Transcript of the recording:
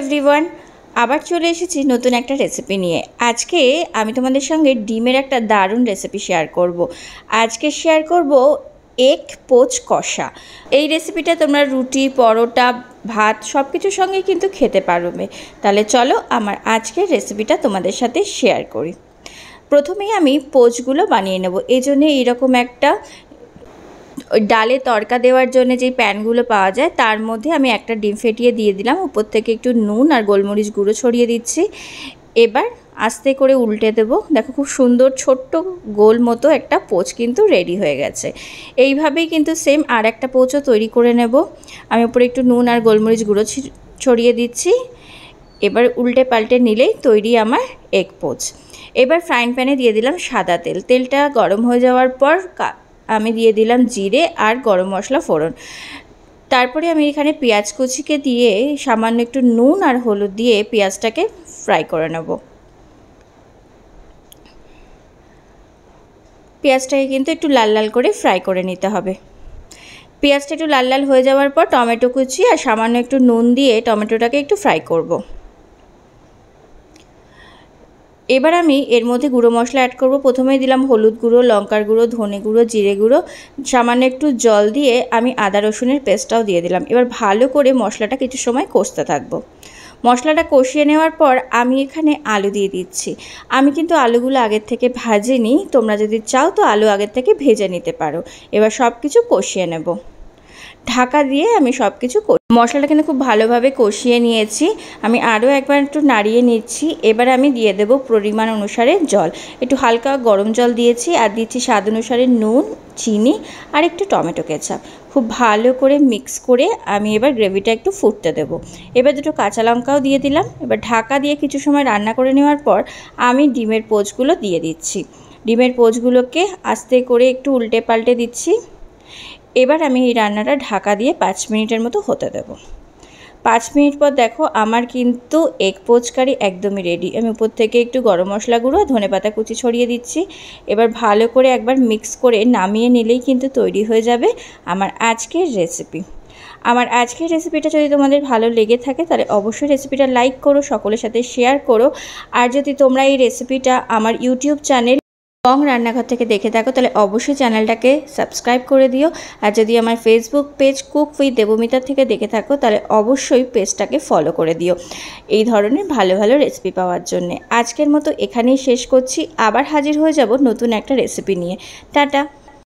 Everyone, আবার চলে এসেছি নতুন একটা রেসিপি নিয়ে। আজকে আমি তোমাদের সঙ্গে ডিমের একটা দারুণ রেসিপি শেয়ার করব। আজকে শেয়ার করব এগ পোচ কষা। এই রেসিপিটা তোমরা রুটি, পরোটা, ভাত সব কিছুর সঙ্গে কিন্তু খেতে পারবে। তাহলে চলো আমার আজকের রেসিপিটা তোমাদের সাথে শেয়ার করি। প্রথমেই আমি পোচগুলো বানিয়ে নেব। এই জন্যে এইরকম একটা ডালে তড়কা দেওয়ার জন্য যে প্যানগুলো পাওয়া যায় তার মধ্যে আমি একটা ডিম ফেটিয়ে দিয়ে দিলাম। উপর থেকে একটু নুন আর গোলমরিচ গুঁড়ো ছড়িয়ে দিচ্ছি। এবার আস্তে করে উল্টে দেবো। দেখো খুব সুন্দর ছোট্ট গোল মতো একটা পোচ কিন্তু রেডি হয়ে গেছে। এইভাবেই কিন্তু সেম আর একটা পোচও তৈরি করে নেব। আমি উপরে একটু নুন আর গোলমরিচ গুঁড়ো ছড়িয়ে দিচ্ছি। এবার উল্টে পাল্টে নিলেই তৈরি আমার এগ পোচ। এবার ফ্রাইং প্যানে দিয়ে দিলাম সাদা তেল। তেলটা গরম হয়ে যাওয়ার পর আমি দিয়ে দিলাম জিরে আর গরম মশলা ফোড়ন। তারপরে আমি এখানে পেঁয়াজ কুচিকে দিয়ে সামান্য একটু নুন আর হলুদ দিয়ে পেঁয়াজটাকে ফ্রাই করে নেব। পেঁয়াজটাকে কিন্তু একটু লাল লাল করে ফ্রাই করে নিতে হবে। পেঁয়াজটা একটু লাল লাল হয়ে যাওয়ার পর টমেটো কুচি আর সামান্য একটু নুন দিয়ে টমেটোটাকে একটু ফ্রাই করব। এবার আমি এর মধ্যে গুঁড়ো মশলা অ্যাড করব। প্রথমেই দিলাম হলুদ গুঁড়ো, লঙ্কার গুঁড়ো, ধনে গুঁড়ো, জিরে গুঁড়ো, সামান্য একটু জল দিয়ে আমি আদা রসুনের পেস্টটাও দিয়ে দিলাম। এবার ভালো করে মশলাটা কিছু সময় কষতে থাকবো। মশলাটা কষিয়ে নেওয়ার পর আমি এখানে আলু দিয়ে দিচ্ছি। আমি কিন্তু আলুগুলো আগের থেকে ভাজিনি, তোমরা যদি চাও তো আলু আগের থেকে ভেজে নিতে পারো। এবার সব কিছু কষিয়ে নেব। ঢাকা দিয়ে আমি সব কিছু মশলাটা কিন্তু খুব ভালোভাবে কষিয়ে নিয়েছি। আমি আরও একবার একটু নাড়িয়ে নিচ্ছি। এবার আমি দিয়ে দেব পরিমাণ অনুসারে জল। একটু হালকা গরম জল দিয়েছি আর দিচ্ছি স্বাদ অনুসারে নুন, চিনি আর একটু টমেটো কেচাপ। খুব ভালো করে মিক্স করে আমি এবার গ্রেভিটা একটু ফুটতে দেব। এবার দুটো কাঁচা লঙ্কাও দিয়ে দিলাম। এবার ঢাকা দিয়ে কিছু সময় রান্না করে নেওয়ার পর আমি ডিমের পোচগুলো দিয়ে দিচ্ছি। ডিমের পোচগুলোকে আস্তে করে একটু উল্টে পাল্টে দিচ্ছি। এবার আমি এই রান্নাটা ঢাকা দিয়ে 5 মিনিটের মতো হতে দেব। 5 মিনিট পর দেখো আমার কিন্তু এগ পোচ কারি একদমই রেডি। আমি উপর থেকে একটু গরম মশলা গুঁড়ো, ধনেপাতা কুচি ছড়িয়ে দিচ্ছি। এবার ভালো করে একবার মিক্স করে নামিয়ে নিলেই কিন্তু তৈরি হয়ে যাবে আমার আজকের রেসিপি। আমার আজকের রেসিপিটা যদি তোমাদের ভালো লেগে থাকে তাহলে অবশ্যই রেসিপিটা লাইক করো, সকলের সাথে শেয়ার করো। আর যদি তোমরা এই রেসিপিটা আমার ইউটিউব চ্যানেল বং রান্নাঘর থেকে দেখে থাকো তাহলে অবশ্যই চ্যানেলটাকে সাবস্ক্রাইব করে দিও। আর যদি আমার Facebook page cook with Debmita থেকে দেখে থাকো তাহলে অবশ্যই পেজটাকে ফলো করে দিও এই ধরনের ভালো ভালো রেসিপি পাওয়ার জন্যে। আজকের মতো এখানেই শেষ করছি। আবার হাজির হয়ে যাব নতুন একটা রেসিপি নিয়ে। টাটা।